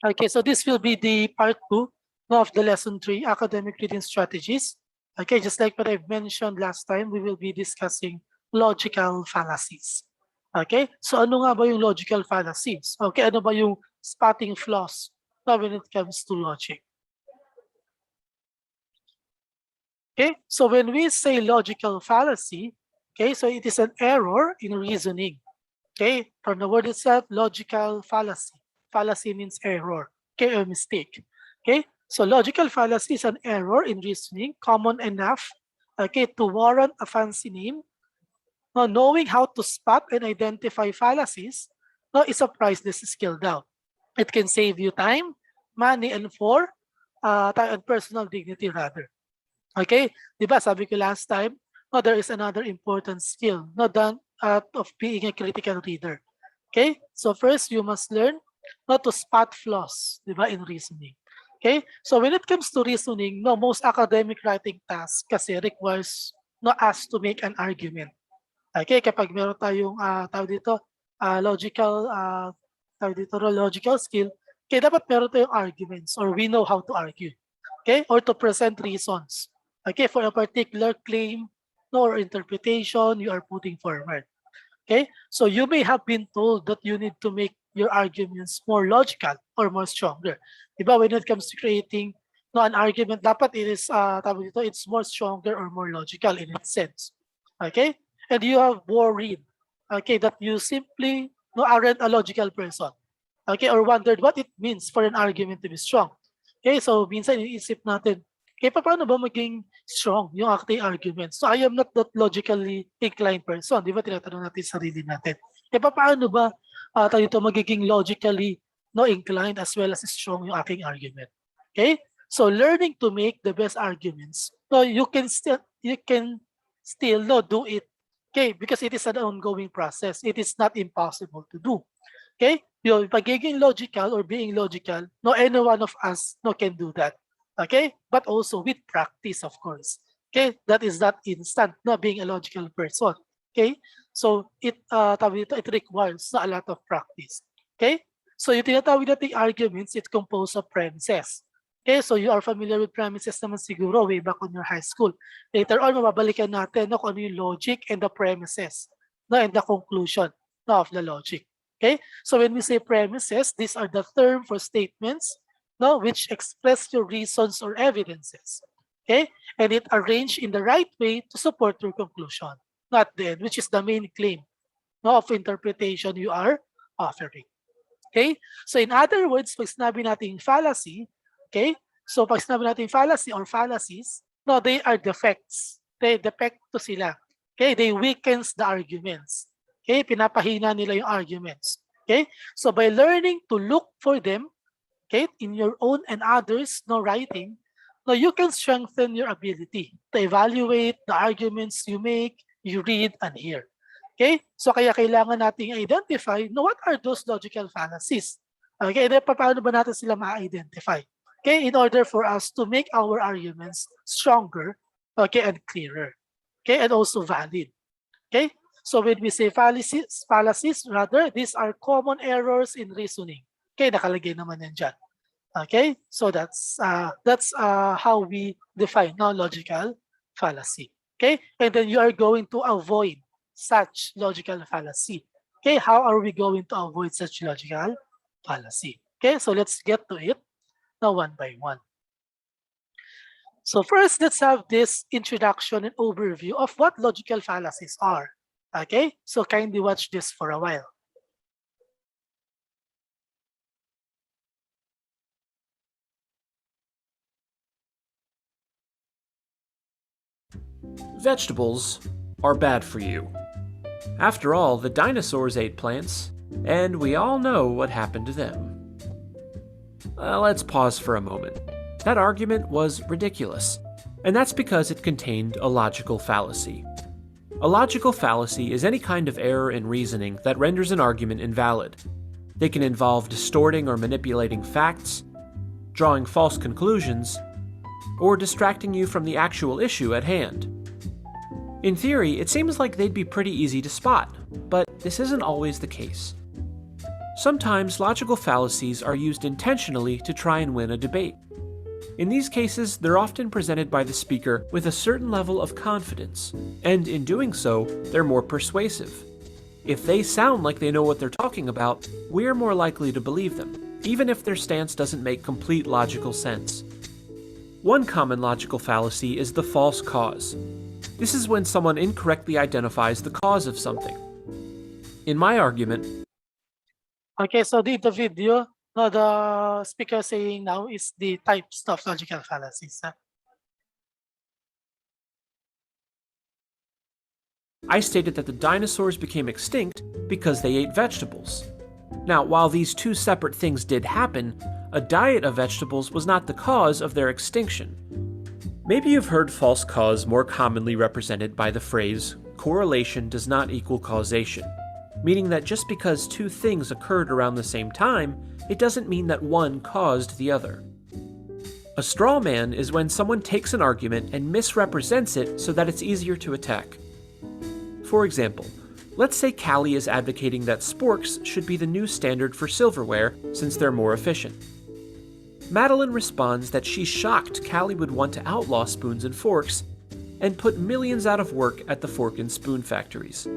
Okay, so this will be the part 2 of the lesson 3, academic reading strategies. Okay, just like what I've mentioned last time, we will be discussing logical fallacies. Okay, so ano nga ba yung logical fallacies? Okay, ano ba yung spotting flaws when it comes to logic? Okay, so when we say logical fallacy, okay, so it is an error in reasoning. Okay, from the word itself, logical fallacy. Fallacy means error, okay, or mistake. Okay, so logical fallacy is an error in reasoning, common enough, okay, to warrant a fancy name. Now, knowing how to spot and identify fallacies, is a priceless skill daw. It can save you time, money, and time and personal dignity rather. Okay, di ba sabi ko last time, there is another important skill, than of being a critical reader. Okay, so first you must learn not to spot flaws, di ba, in reasoning. Okay, so when it comes to reasoning, most academic writing tasks kasi requires us to make an argument. Okay, kapag meron tayong logical skill, okay, dapat meron tayong arguments or we know how to argue. Okay, or to present reasons. Okay, for a particular claim or interpretation you are putting forward. Okay, so you may have been told that you need to make your arguments more logical or more stronger. Diba, when it comes to creating an argument, dapat it is it's more stronger or more logical in its sense. Okay, and you have worried, okay, that you simply aren't a logical person. Okay, or wondered what it means for an argument to be strong. Okay, so minsan iniisip natin, okay, paano ba maging strong yung ating argument? So I am not that logically inclined person. Di ba tinatanong natin sarili natin? Okay, paano ba tayo magiging logically inclined as well as strong yung aking argument? Okay, so learning to make the best arguments, so you can still do it. Okay, because it is an ongoing process. It is not impossible to do. Okay, yung pagiging logical or being logical, any one of us can do that. Okay, but also with practice, of course. Okay, that is not instant, being a logical person. Okay, so it requires a lot of practice. Okay, so yung tinatawag nating arguments, it's composed of premises. Okay, so you are familiar with premises naman siguro way back on your high school. Later on, mababalikan natin kung ano yung logic and the premises and the conclusion of the logic. Okay, so when we say premises, these are the term for statements which express your reasons or evidences. Okay, and it arranged in the right way to support your conclusion, not the end, which is the main claim of interpretation you are offering. Okay, so in other words, pag sinabi natin fallacy, okay, so pag sinabi natin fallacy or fallacies, they are defects. Okay, defecto sila. Okay, they weakens the arguments. Okay, pinapahina nila yung arguments. Okay, so by learning to look for them, okay, in your own and others' writing, you can strengthen your ability to evaluate the arguments you make, you read, and hear. Okay, so kaya kailangan nating identify what are those logical fallacies. Okay, then paano ba natin sila ma-identify? Okay, in order for us to make our arguments stronger, okay, and clearer. Okay, and also valid. Okay, so when we say fallacies, rather, these are common errors in reasoning. Okay, nakalagay naman yan dyan. Okay, so that's how we define logical fallacy. Okay, and then you are going to avoid such logical fallacy. Okay, how are we going to avoid such logical fallacy? Okay, so let's get to it now one by one. So first, let's have this introduction and overview of what logical fallacies are. Okay, so kindly watch this for a while. Vegetables are bad for you. After all, the dinosaurs ate plants, and we all know what happened to them. Let's pause for a moment. That argument was ridiculous, and that's because it contained a logical fallacy. A logical fallacy is any kind of error in reasoning that renders an argument invalid. They can involve distorting or manipulating facts, drawing false conclusions, or distracting you from the actual issue at hand. In theory, it seems like they'd be pretty easy to spot, but this isn't always the case. Sometimes logical fallacies are used intentionally to try and win a debate. In these cases, they're often presented by the speaker with a certain level of confidence, and in doing so, they're more persuasive. If they sound like they know what they're talking about, we're more likely to believe them, even if their stance doesn't make complete logical sense. One common logical fallacy is the false cause. This is when someone incorrectly identifies the cause of something. In my argument, Okay, so the video, no, the speaker saying now is the types of logical fallacies. I stated that the dinosaurs became extinct because they ate vegetables. Now, while these two separate things did happen, a diet of vegetables was not the cause of their extinction. Maybe you've heard false cause more commonly represented by the phrase, correlation does not equal causation, meaning that just because two things occurred around the same time, it doesn't mean that one caused the other. A straw man is when someone takes an argument and misrepresents it so that it's easier to attack. For example, let's say Callie is advocating that sporks should be the new standard for silverware since they're more efficient. Madeline responds that she's shocked Callie would want to outlaw spoons and forks and put millions out of work at the fork and spoon factories.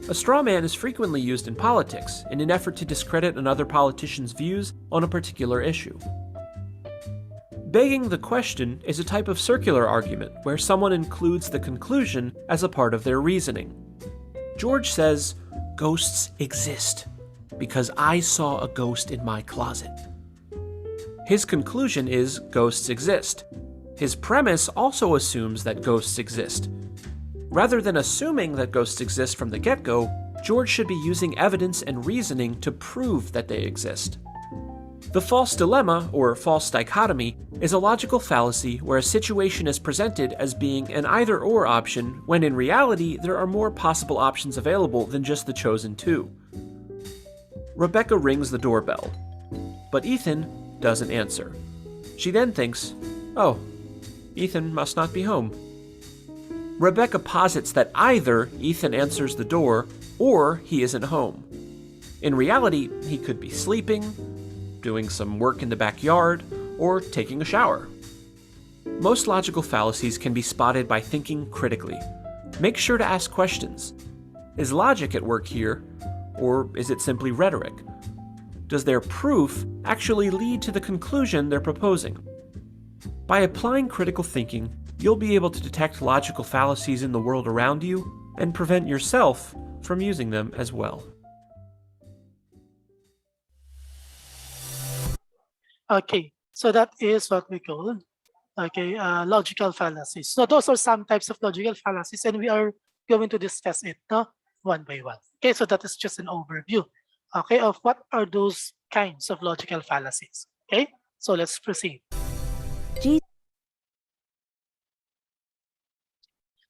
A straw man is frequently used in politics in an effort to discredit another politician's views on a particular issue. Begging the question is a type of circular argument where someone includes the conclusion as a part of their reasoning. George says, "Ghosts exist because I saw a ghost in my closet." His conclusion is ghosts exist. His premise also assumes that ghosts exist. Rather than assuming that ghosts exist from the get-go, George should be using evidence and reasoning to prove that they exist. The false dilemma, or false dichotomy, is a logical fallacy where a situation is presented as being an either-or option, when in reality there are more possible options available than just the chosen two. Rebecca rings the doorbell, but Ethan doesn't answer. She then thinks, "Oh, Ethan must not be home." Rebecca posits that either Ethan answers the door or he isn't home. In reality, he could be sleeping, doing some work in the backyard, or taking a shower. Most logical fallacies can be spotted by thinking critically. Make sure to ask questions. Is logic at work here, or is it simply rhetoric? Does their proof actually lead to the conclusion they're proposing? By applying critical thinking, you'll be able to detect logical fallacies in the world around you and prevent yourself from using them as well. Okay, so that is what we call logical fallacies. So those are some types of logical fallacies, and we are going to discuss it one by one. Okay, so that is just an overview, of what are those kinds of logical fallacies. Okay, so let's proceed.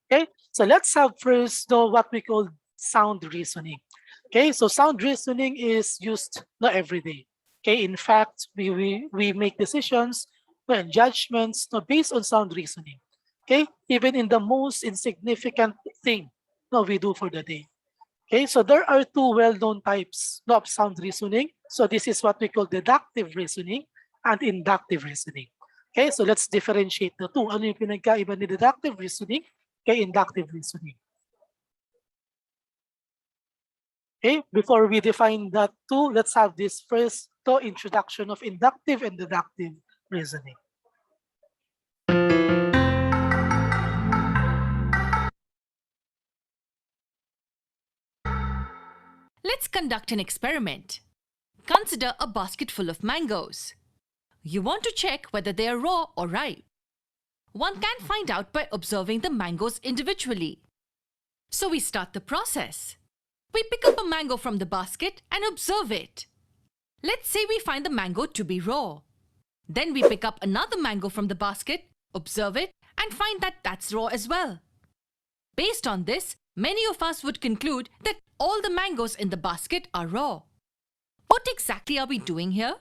Okay, so let's have first what we call sound reasoning. Okay, so sound reasoning is used every day. Okay, in fact, we make decisions and judgments based on sound reasoning. Okay, even in the most insignificant thing we do for the day. Okay, so there are two well-known types of sound reasoning. So this is what we call deductive reasoning and inductive reasoning. Okay, so let's differentiate the two. Ano yung pinagkaiba ni deductive reasoning kay inductive reasoning? Okay, before we define that two, let's have this first introduction of inductive and deductive reasoning. Let's conduct an experiment. Consider a basket full of mangoes. You want to check whether they are raw or ripe. One can find out by observing the mangoes individually. So we start the process. We pick up a mango from the basket and observe it. Let's say we find the mango to be raw. Then we pick up another mango from the basket, observe it, and find that that's raw as well. Based on this, many of us would conclude that all the mangoes in the basket are raw. What exactly are we doing here?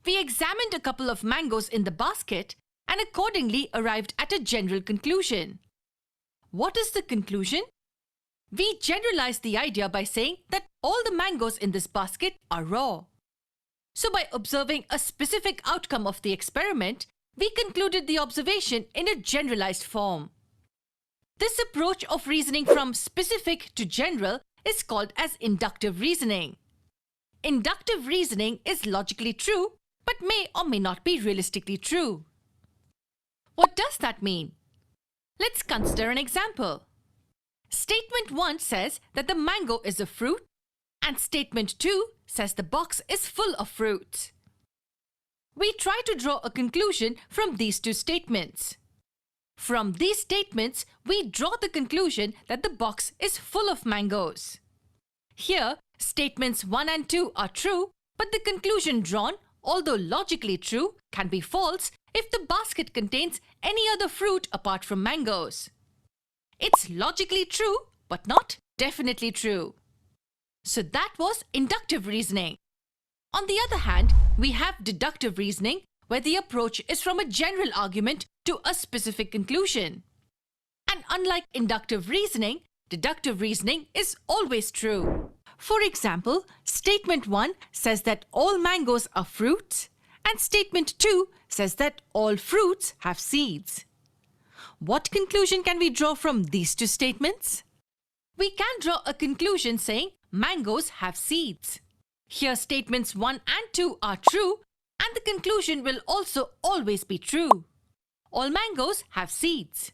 We examined a couple of mangoes in the basket and accordingly arrived at a general conclusion. What is the conclusion? We generalize the idea by saying that all the mangoes in this basket are raw. So by observing a specific outcome of the experiment, we concluded the observation in a generalized form. This approach of reasoning from specific to general is called as inductive reasoning. Inductive reasoning is logically true, but may or may not be realistically true. What does that mean? Let's consider an example. Statement 1 says that the mango is a fruit, and statement 2 says the box is full of fruits. We try to draw a conclusion from these two statements. From these statements, we draw the conclusion that the box is full of mangoes. Here, statements 1 and 2 are true, but the conclusion drawn, although logically true, can be false if the basket contains any other fruit apart from mangoes. It's logically true, but not definitely true. So that was inductive reasoning. On the other hand, we have deductive reasoning, where the approach is from a general argument to a specific conclusion. And unlike inductive reasoning, deductive reasoning is always true. For example, statement 1 says that all mangoes are fruits, and statement 2 says that all fruits have seeds. What conclusion can we draw from these two statements? We can draw a conclusion saying mangoes have seeds. Here statements 1 and 2 are true, and the conclusion will also always be true. All mangoes have seeds.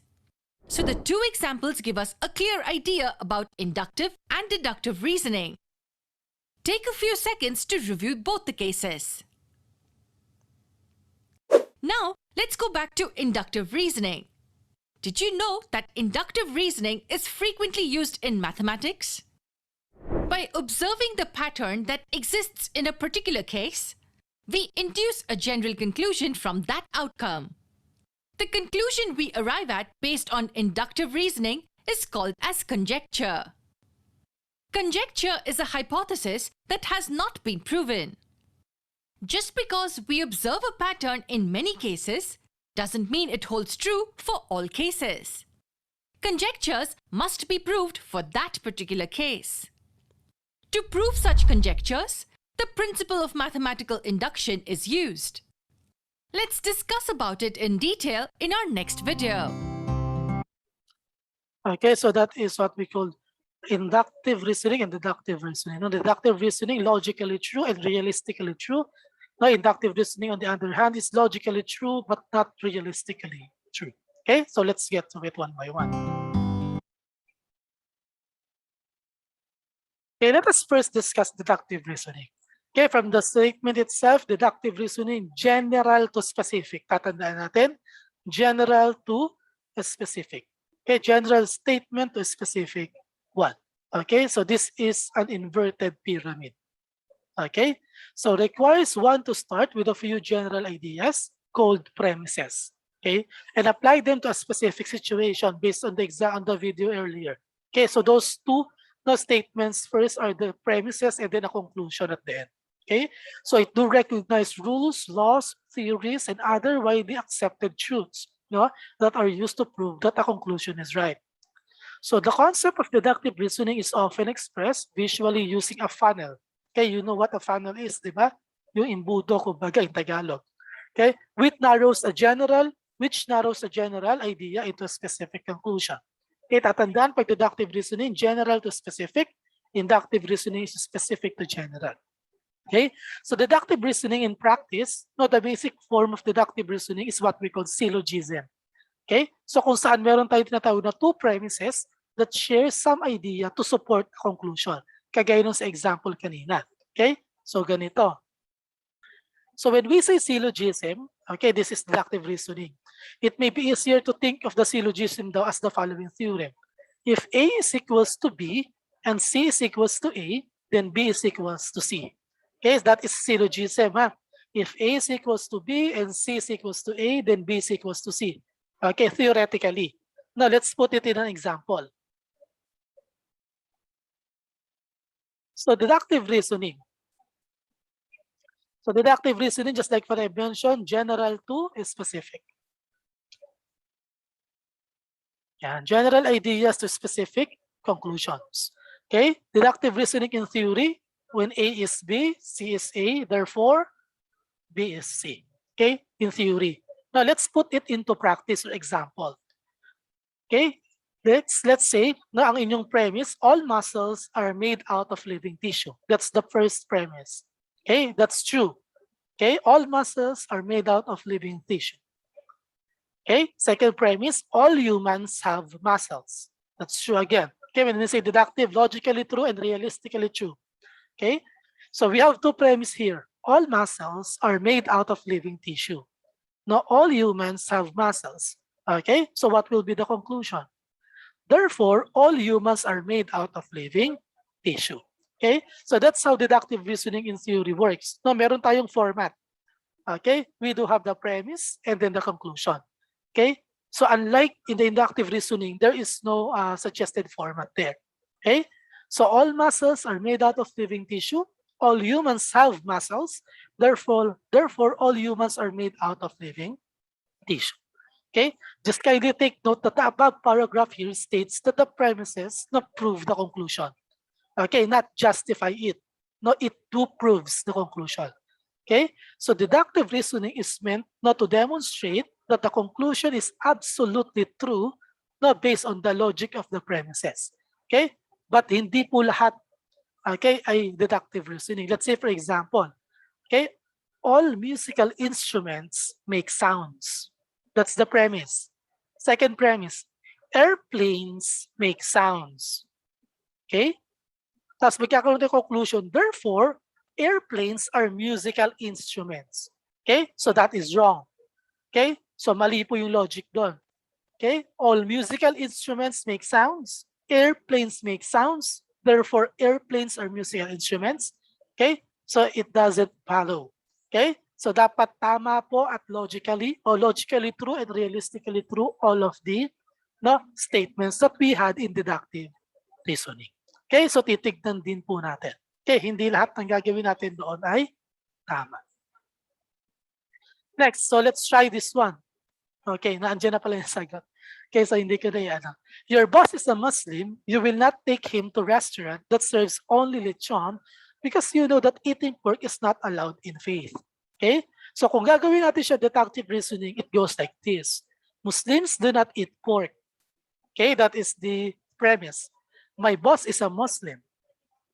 So the two examples give us a clear idea about inductive and deductive reasoning. Take a few seconds to review both the cases. Now, let's go back to inductive reasoning. Did you know that inductive reasoning is frequently used in mathematics? By observing the pattern that exists in a particular case, we induce a general conclusion from that outcome. The conclusion we arrive at based on inductive reasoning is called as conjecture. Conjecture is a hypothesis that has not been proven. Just because we observe a pattern in many cases doesn't mean it holds true for all cases. Conjectures must be proved for that particular case. To prove such conjectures, the principle of mathematical induction is used. Let's discuss about it in detail in our next video. Okay, so that is what we call inductive reasoning and deductive reasoning. Now, deductive reasoning, logically true and realistically true. Now, inductive reasoning, on the other hand, is logically true but not realistically true. Okay, so let's get to it one by one. Okay, let us first discuss deductive reasoning. Okay, from the statement itself, deductive reasoning, general to specific. Tatandaan natin, general to specific. Okay, general statement to specific one. Okay, so this is an inverted pyramid. Okay, so requires one to start with a few general ideas called premises. Okay, and apply them to a specific situation based on the video earlier. Okay, so those two statements first are the premises and then a conclusion at the end. Okay, so it do recognize rules, laws, theories, and other widely accepted truths, that are used to prove that a conclusion is right. So the concept of deductive reasoning is often expressed visually using a funnel. Okay, you know what a funnel is, di ba? Yung imbudo, kumbaga, in Tagalog. Okay, which narrows a general idea into a specific conclusion. Okay, tatandaan, pag deductive reasoning, general to specific, inductive reasoning is specific to general. Okay, so deductive reasoning in practice, the basic form of deductive reasoning is what we call syllogism. Okay, so kung saan meron tayong tinatawag na two premises that share some idea to support a conclusion. Kagaya nung sa example kanina. Okay, so ganito. So when we say syllogism, okay, this is deductive reasoning. It may be easier to think of the syllogism though as the following theorem. If A is equals to B and C is equals to A, then B is equals to C. Okay, that is syllogism. If A is equals to B and C is equals to A, then B is equals to C. Okay, theoretically. Now let's put it in an example. So deductive reasoning. So deductive reasoning, just like what I mentioned, general to specific. Yeah, general ideas to specific. conclusions. Okay, deductive reasoning in theory, when A is B, C is A, therefore B is C. Okay, in theory. Now let's put it into practice or example. Okay, let's say na ang inyong premise, all muscles are made out of living tissue. That's the first premise. Okay, that's true. Okay, all muscles are made out of living tissue. Okay, second premise, all humans have muscles. That's true again. Okay, when we say deductive, logically true and realistically true. Okay, so we have two premises here. All muscles are made out of living tissue. Now, all humans have muscles. Okay, so what will be the conclusion? Therefore, all humans are made out of living tissue. Okay, so that's how deductive reasoning in theory works. No, meron tayong format. Okay, we do have the premise and then the conclusion. Okay, so unlike in the inductive reasoning, there is no suggested format there. Okay, so all muscles are made out of living tissue. All humans have muscles. Therefore, all humans are made out of living tissue. Okay, just kindly take note that the above paragraph here states that the premises not prove the conclusion. Okay, not justify it. No, it do proves the conclusion. Okay, so deductive reasoning is meant not to demonstrate that the conclusion is absolutely true, not based on the logic of the premises. Okay, but hindi po lahat, okay, ay deductive reasoning. Let's say for example, okay, all musical instruments make sounds. That's the premise. Second premise, airplanes make sounds. Okay, tapos magkakaroon tayo conclusion, therefore, airplanes are musical instruments. Okay? So that is wrong. Okay? So mali po yung logic doon. Okay? All musical instruments make sounds. Airplanes make sounds. Therefore, airplanes are musical instruments. Okay? So it doesn't follow. Okay? So dapat tama po at logically true and realistically true all of the statements that we had in deductive reasoning. Okay, so titignan din po natin. Okay, hindi lahat ng gagawin natin doon ay tama. Next, so let's try this one. Okay, naandyan na pala yung sagot. Okay, so hindi ko na yan. Your boss is a Muslim, you will not take him to restaurant that serves only lechon because you know that eating pork is not allowed in faith. Okay, so kung gagawin natin siya deductive reasoning, it goes like this. Muslims do not eat pork. Okay, that is the premise. My boss is a Muslim.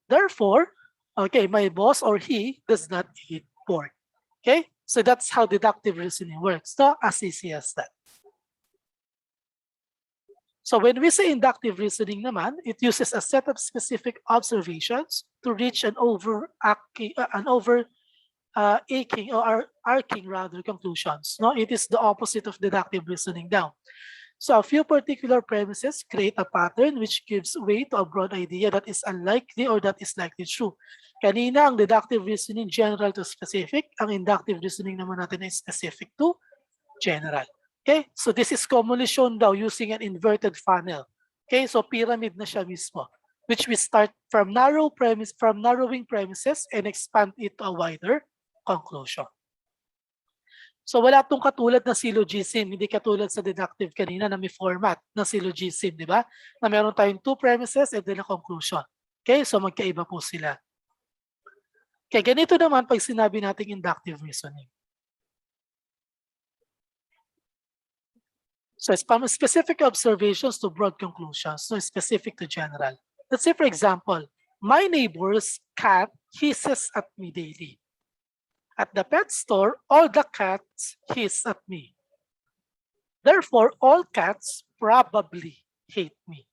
Therefore, okay, my boss or he does not eat pork. Okay, so that's how deductive reasoning works. So as easy as that. So when we say inductive reasoning naman, it uses a set of specific observations to reach an overarching conclusions. No, it is the opposite of deductive reasoning now. So a few particular premises create a pattern which gives way to a broad idea that is unlikely or that is likely true. Kanina ang deductive reasoning general to specific, ang inductive reasoning naman natin ay specific to general. Okay, so this is commonly shown daw using an inverted funnel. Okay, so pyramid na siya mismo, which we start from narrowing premises and expand it to a wider conclusion. So wala tong katulad na syllogism, hindi katulad sa deductive kanina na may format na syllogism, di ba? Na meron tayong two premises and then a conclusion. Okay, so magkaiba po sila. Okay, ganito naman pag sinabi nating inductive reasoning. So it's from specific observations to broad conclusions, so specific to general. Let's say for example, my neighbor's cat hisses at me daily. At the pet store, all the cats hiss at me. Therefore, all cats probably hate me.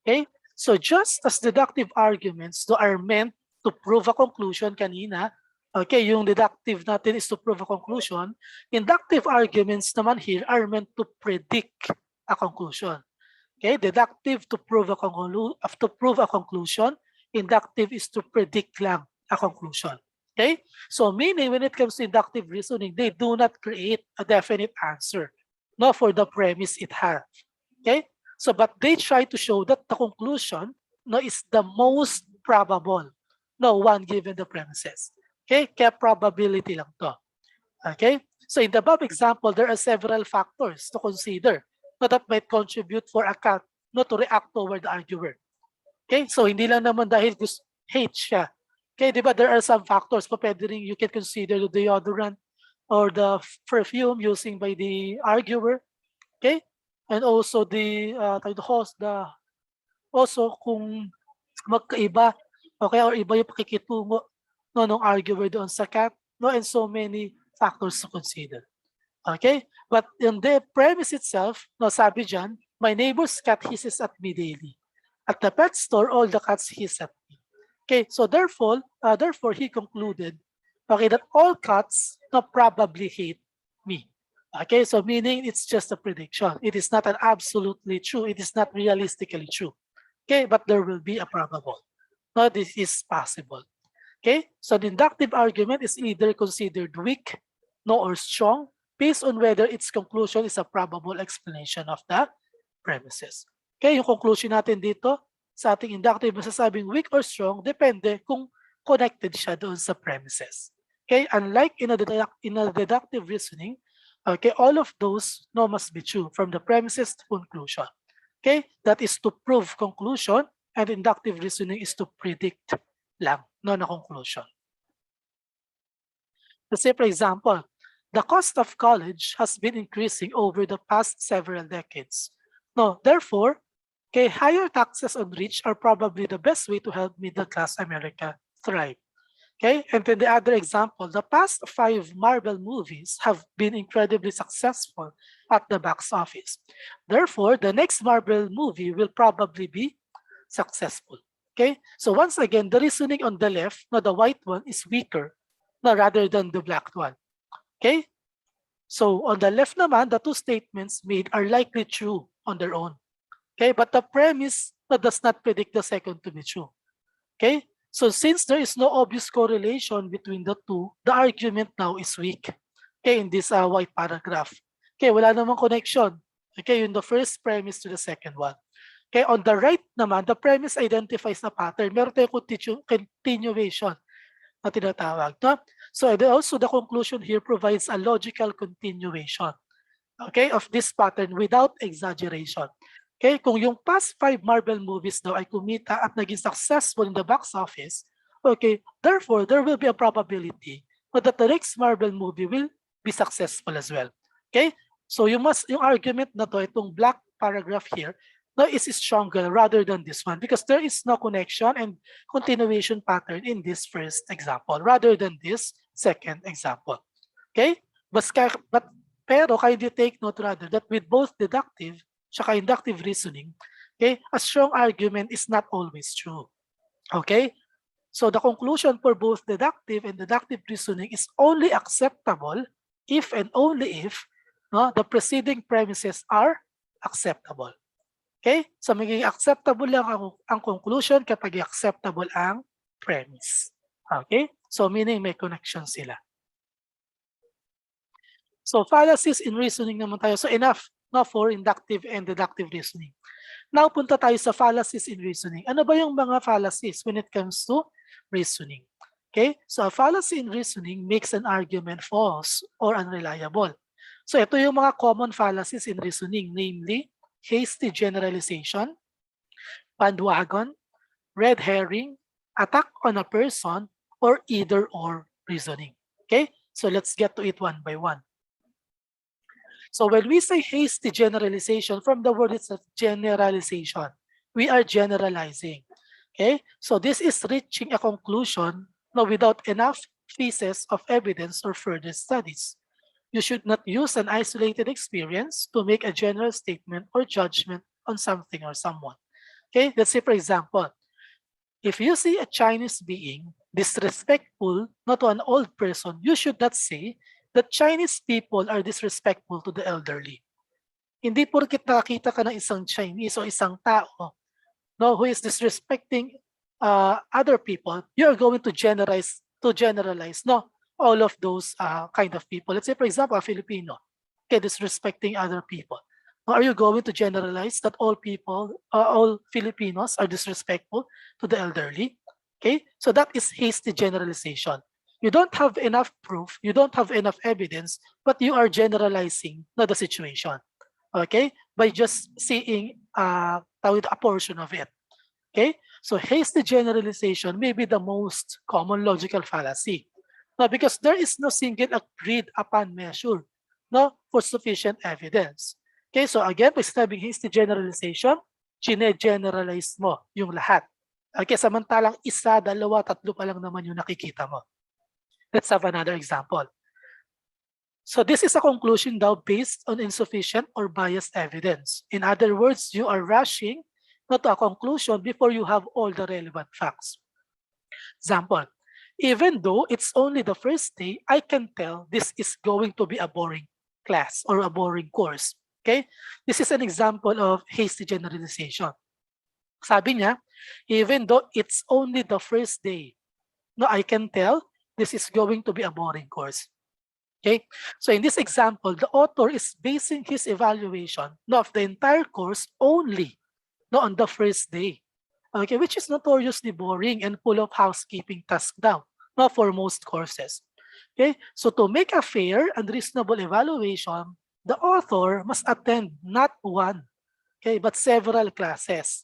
Okay? So just as deductive arguments are meant to prove a conclusion kanina, okay, yung deductive natin is to prove a conclusion, inductive arguments naman here are meant to predict a conclusion. Okay? Deductive to prove a conclusion, inductive is to predict lang a conclusion. Okay, so meaning when it comes to inductive reasoning, they do not create a definite answer, not for the premise it has. Okay, so but they try to show that the conclusion is the most probable, one given the premises. Okay, kaya probability lang to. Okay, so in the above example, there are several factors to consider that might contribute for a cat to react toward the arguer. Okay, so hindi lang naman dahil hate siya. Okay, di ba there are some factors pa pwede rin you can consider the deodorant or the perfume using by the arguer. Okay, and also the host, also kung magkaiba okay or iba yung pakikitungo no nung arguer doon sa cat no and so many factors to consider. Okay, but in the premise itself no sabi diyan, my neighbor's cat hisses at me daily. At the pet store, all the cats hiss at me. Okay, so therefore he concluded okay that all cats no probably hate me. Okay, so meaning it's just a prediction. It is not an absolutely true. It is not realistically true. Okay, but there will be a probable. No, this is possible. Okay, so the inductive argument is either considered weak, no, or strong, based on whether its conclusion is a probable explanation of the premises. Okay, yung conclusion natin dito sa ating inductive, masasabing weak or strong, depende kung connected siya doon sa premises. Okay, unlike in a deductive reasoning, okay, all of those no must be true from the premises to conclusion. Okay, that is to prove conclusion, and inductive reasoning is to predict lang no na conclusion. Let's say, for example, the cost of college has been increasing over the past several decades. No, therefore, okay, higher taxes on rich are probably the best way to help middle class America thrive. Okay, and then the other example, the past 5 Marvel movies have been incredibly successful at the box office. Therefore, the next Marvel movie will probably be successful. Okay, so once again, the reasoning on the left, no, the white one is weaker, no, rather than the black one. Okay, so on the left naman, the two statements made are likely true on their own. Okay, but the premise no, does not predict the second to be true. Okay, so since there is no obvious correlation between the two, the argument now is weak. Okay, in this white paragraph. Okay, wala namang connection. Okay, in the first premise to the second one. Okay, on the right naman, the premise identifies the pattern. Meron tayong continuation na tinatawag. No? So also the conclusion here provides a logical continuation, okay, of this pattern without exaggeration. Okay, kung yung past 5 Marvel movies daw ay kumita at naging successful in the box office, okay, therefore there will be a probability that the next Marvel movie will be successful as well. Okay, so yung argument na to, itong black paragraph here, no, is stronger rather than this one because there is no connection and continuation pattern in this first example rather than this second example. Okay, but pero kindly take note rather that with both deductive tsaka inductive reasoning, okay, a strong argument is not always true. Okay, so the conclusion for both deductive and deductive reasoning is only acceptable if and only if no, the preceding premises are acceptable. Okay, so magiging acceptable lang ang conclusion kapag acceptable ang premise. Okay, so meaning may connection sila. So fallacies in reasoning naman tayo. So enough no, for inductive and deductive reasoning. Now punta tayo sa fallacies in reasoning. Ano ba yung mga fallacies when it comes to reasoning? Okay, so a fallacy in reasoning makes an argument false or unreliable. So ito yung mga common fallacies in reasoning, namely hasty generalization, bandwagon, red herring, attack on a person, or either or reasoning. Okay, so let's get to it one by one. So when we say hasty generalization, from the word itself, generalization, we are generalizing. Okay, so this is reaching a conclusion no, without enough pieces of evidence or further studies. You should not use an isolated experience to make a general statement or judgment on something or someone. Okay, let's say for example, if you see a Chinese being disrespectful not to an old person, you should not say that Chinese people are disrespectful to the elderly. Hindi porket nakakita ka ng isang Chinese o isang tao no, who is disrespecting other people, you are going to generalize no, all of those kind of people. Let's say, for example, a Filipino, okay, disrespecting other people. Are you going to generalize that all people, all Filipinos are disrespectful to the elderly? Okay, so that is hasty generalization. You don't have enough proof, you don't have enough evidence, but you are generalizing the situation. Okay, by just seeing a portion of it. Okay, So hasty generalization may be the most common logical fallacy. Now, because there is no single agreed upon measure, no, for sufficient evidence. Okay, so again, pag sinabing hasty generalization, gine-generalize mo yung lahat. Okay, samantalang isa, dalawa, tatlo pa lang naman yung nakikita mo. Let's have another example. So this is a conclusion now based on insufficient or biased evidence. In other words, you are rushing not to a conclusion before you have all the relevant facts. Example, even though it's only the first day, I can tell this is going to be a boring class or a boring course. Okay? This is an example of hasty generalization. Sabi niya, even though it's only the first day, no, I can tell this is going to be a boring course. Okay, so in this example, the author is basing his evaluation of the entire course only on the first day. Okay, which is notoriously boring and full of housekeeping tasks now for most courses. Okay, so to make a fair and reasonable evaluation, the author must attend not one, okay, but several classes.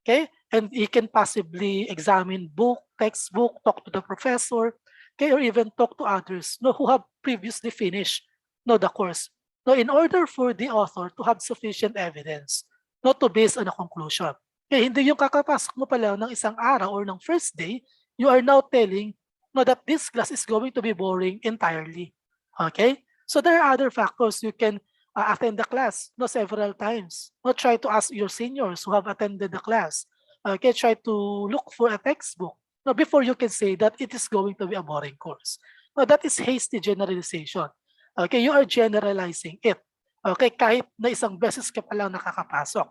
Okay, and he can possibly examine book, textbook, talk to the professor, okay, or even talk to others who have previously finished the course. In order for the author to have sufficient evidence to base on a conclusion. Okay, hindi yung kakapasok mo pala ng isang araw or ng first day, you are now telling that this class is going to be boring entirely. Okay? So there are other factors. You can attend the class several times. Try to ask your seniors who have attended the class. Okay, try to look for a textbook before you can say that it is going to be a boring course. That is hasty generalization. Okay, you are generalizing it. Okay, kahit na isang beses ka pa lang nakakapasok.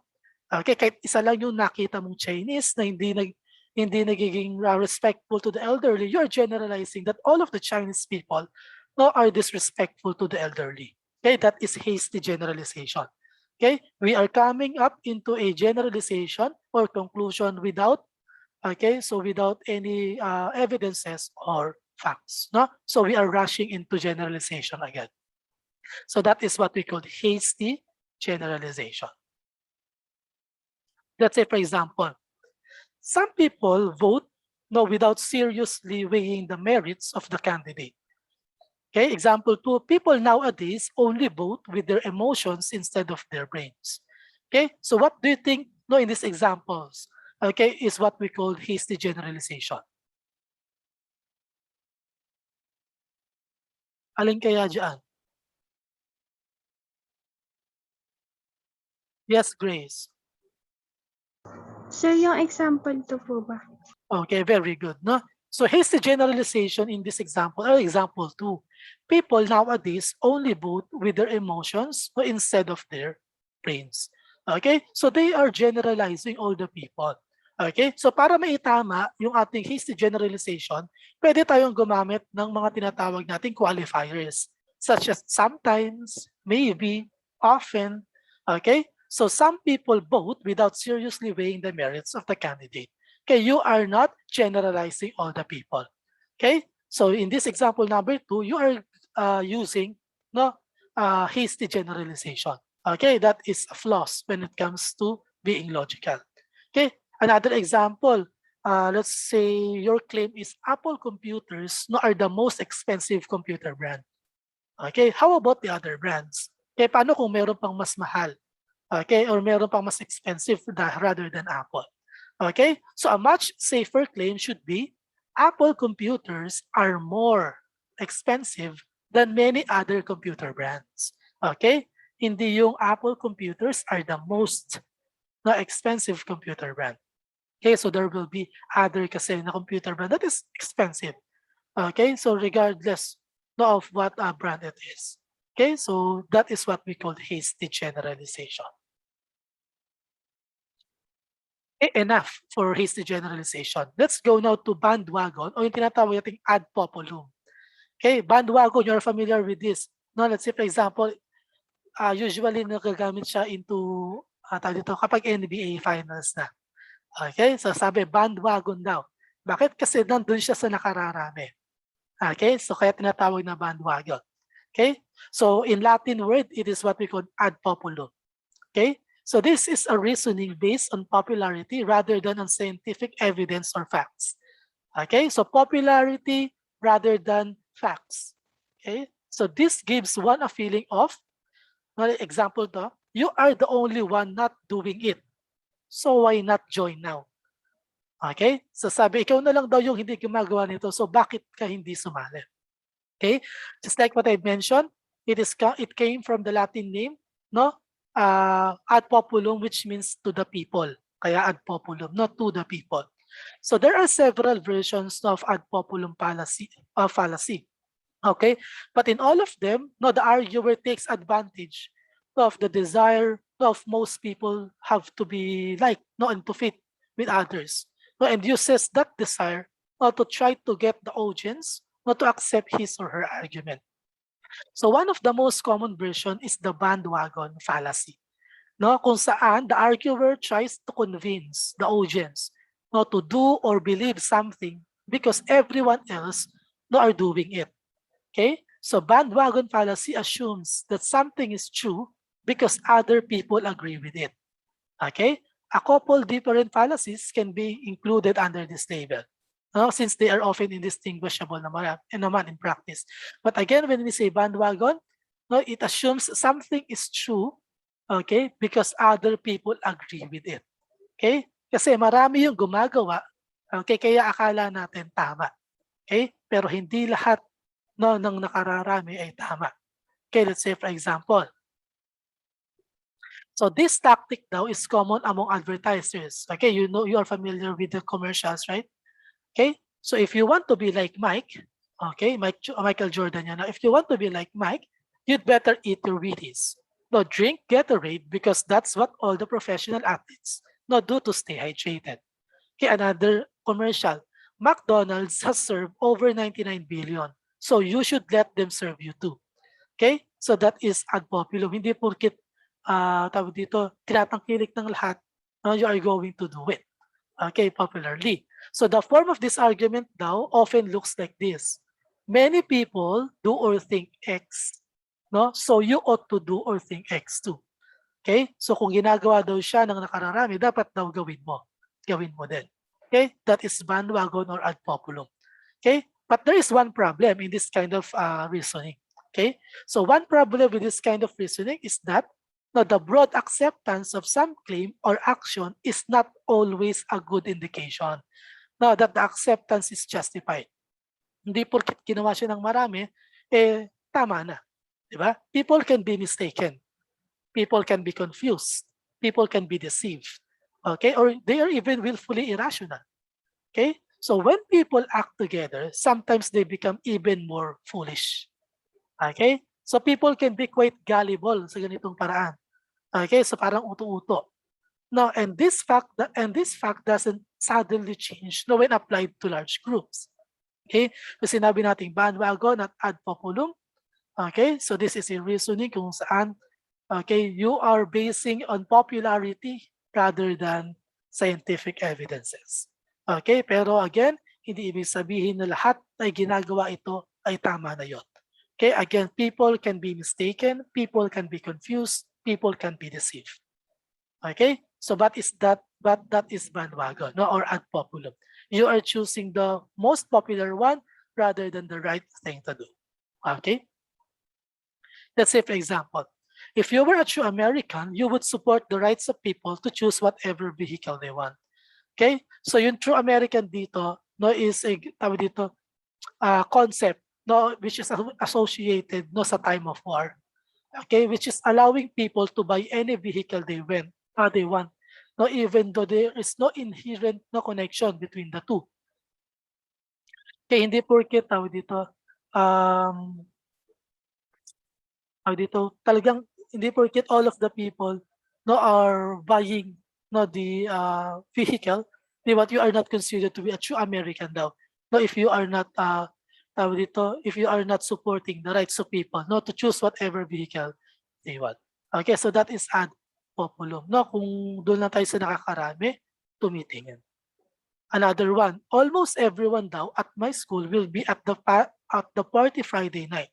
Okay, kahit isa lang yung nakita mong Chinese na hindi nagiging respectful to the elderly, you are generalizing that all of the Chinese people are disrespectful to the elderly. Okay, that is hasty generalization. Okay, we are coming up into a generalization or conclusion without without any evidences or facts. So we are rushing into generalization again. So that is what we call hasty generalization. Let's say, for example, some people vote without seriously weighing the merits of the candidate. Okay, example 2, people nowadays only vote with their emotions instead of their brains. Okay, so what do you think in these examples is what we call hasty generalization? Alin kaya dyan? Yes, Grace. Sir, yung example to po ba? Okay, very good. So hasty generalization in this example, or example 2, people nowadays only vote with their emotions instead of their brains. Okay, so they are generalizing all the people. Okay, so para maitama yung ating hasty generalization, pwede tayong gumamit ng mga tinatawag nating qualifiers, such as sometimes, maybe, often. Okay, so some people vote without seriously weighing the merits of the candidate. Okay, you are not generalizing all the people. Okay, so in this example number 2, you are using hasty generalization. Okay, that is a flaws when it comes to being logical. Okay, another example, let's say your claim is Apple computers are the most expensive computer brand. Okay, how about the other brands? Okay, paano kung meron pang mas mahal? Okay, or meron pang mas expensive rather than Apple? Okay, so a much safer claim should be Apple computers are more expensive than many other computer brands. Okay, hindi yung Apple computers are the most expensive computer brand. Okay, so there will be other kasi na computer brand that is expensive. Okay, so regardless of what brand it is. Okay, so that is what we call hasty generalization. Enough for hasty generalization. Let's go now to bandwagon o yung tinatawag nating ad populum. Okay, bandwagon, you're familiar with this. Let's say for example, usually nagagamit siya into kapag NBA finals na. Okay, so sabi bandwagon daw. Bakit? Kasi nandun siya sa nakararami. Okay, so kaya tinatawag na bandwagon. Okay, so in Latin word, it is what we call ad populum. Okay, So this is a reasoning based on popularity rather than on scientific evidence or facts. Okay, so popularity rather than facts. Okay, so this gives one a feeling of, example to, you are the only one not doing it. So why not join now? Okay, so sabi, ikaw na lang daw yung hindi gumagawa nito, so bakit ka hindi sumali? Okay, just like what I mentioned, it came from the Latin name, no? Ad populum, which means to the people. Kaya ad populum, not to the people. So there are several versions of ad populum fallacy. Okay, but in all of them, no, the arguer takes advantage of the desire of most people have to be like, no, and to fit with others, no, and uses that desire, no, to try to get the audience, no, to accept his or her argument. So one of the most common version is the bandwagon fallacy, no, kung saan the arguer tries to convince the audience, no, to do or believe something because everyone else, no, are doing it. Okay, so bandwagon fallacy assumes that something is true because other people agree with it. Okay, a couple different fallacies can be included under this label, since they are often indistinguishable naman in practice. But again, when we say bandwagon, no, it assumes something is true, okay, because other people agree with it. Okay, kasi marami yung gumagawa, okay, kaya akala natin tama. Okay, pero hindi lahat, no, ng nakararami ay tama. Okay, let's say for example, so this tactic daw is common among advertisers. Okay, you know, you are familiar with the commercials, right? Okay, so if you want to be like Mike, okay, Michael Jordan, yan. If you want to be like Mike, you'd better eat your Wheaties. No, drink Gatorade because that's what all the professional athletes, no, do to stay hydrated. Okay, another commercial. McDonald's has served over 99 billion. So you should let them serve you too. Okay? So that is ad populum. Hindi porkit tawag dito, tinatangkilik ng lahat, no, you are going to do it. Okay, popularly. So the form of this argument daw often looks like this. Many people do or think X, no? So you ought to do or think X too. Okay? So kung ginagawa daw siya ng nakararami, dapat daw gawin mo. Gawin mo din. Okay? That is bandwagon or ad populum. Okay? But there is one problem in this kind of reasoning. Okay? So one problem with this kind of reasoning is that, no, the broad acceptance of some claim or action is not always a good indication, no, that the acceptance is justified. Hindi porket ginawa siya ng marami, tama na. Diba? People can be mistaken. People can be confused. People can be deceived. Okay? Or they are even willfully irrational. Okay? So when people act together, sometimes they become even more foolish. Okay? So people can be quite gullible sa ganitong paraan. Okay? So parang uto-uto. No, and this fact doesn't suddenly change, no, when applied to large groups. Okay? So sinabi nating bandwagon at ad populum. Okay? So this is a reasoning kung saan, okay, you are basing on popularity rather than scientific evidences. Okay, pero again, hindi ibig sabihin na lahat ay ginagawa ito ay tama na yon. Okay, again, people can be mistaken, people can be confused, people can be deceived. Okay, so but that is bandwagon, no, or ad populum. You are choosing the most popular one rather than the right thing to do. Okay, let's say for example, if you were a true American, you would support the rights of people to choose whatever vehicle they want. Okay? So yung true American dito, no, is a tawag dito, concept, no, which is associated, no, sa time of war. Okay? Which is allowing people to buy any vehicle they want. No, even though there is no inherent, no, connection between the two. Okay, hindi porket tawag dito, talagang hindi porket all of the people, no, are buying, no, the vehicle, di ba, you are not considered to be a true American daw. No, if you are not if you are not supporting the rights of people, no, to choose whatever vehicle they want. Okay, so that is ad populum. No, kung doon lang tayo sa nakakarami, tumitingin. Another one, almost everyone daw at my school will be at the party Friday night.